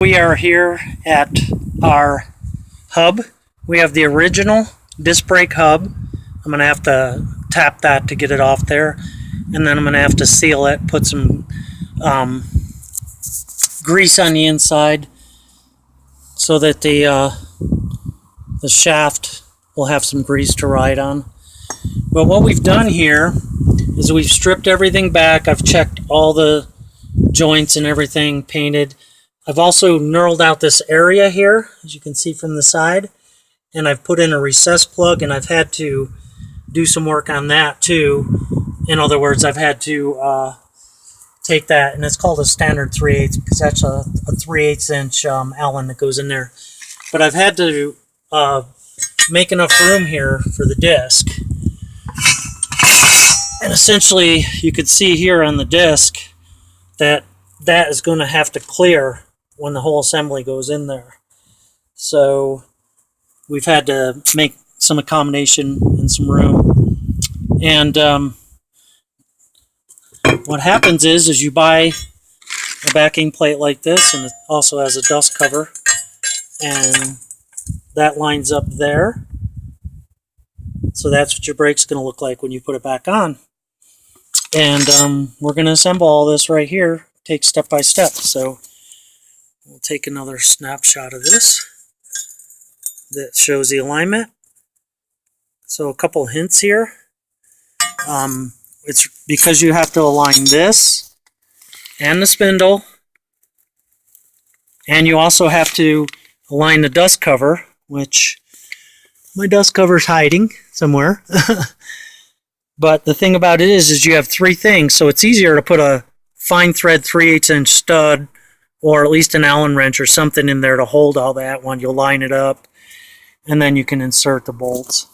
We are here at our hub. We have the original disc brake hub. I'm going to have to tap that to get it off there, and then I'm going to have to seal it, put some grease on the inside so that the shaft will have some grease to ride on. But what we've done here is we've stripped everything back. I've checked all the joints and everything, painted. I've also knurled out this area here, as you can see from the side, and I've put in a recessed plug, and I've had to do some work on that too. In other words, I've had to take that, and it's called a standard 3/8 because that's a 3/8 inch Allen that goes in there. But I've had to make enough room here for the disc. And essentially, you could see here on the disc that that is going to have to clear when the whole assembly goes in there. So we've had to make some accommodation and some room. And what happens is you buy a backing plate like this, and it also has a dust cover, and that lines up there. So that's what your brake's going to look like when you put it back on. And we're going to assemble all this right here, take step by step. So we'll take another snapshot of this that shows the alignment. So a couple hints here. It's because you have to align this and the spindle, and you also have to align the dust cover, which my dust cover's hiding somewhere. But the thing about it is you have three things, so it's easier to put a fine thread 3/8 inch stud, or at least an Allen wrench or something in there to hold all that when you line it up, and then you can insert the bolts.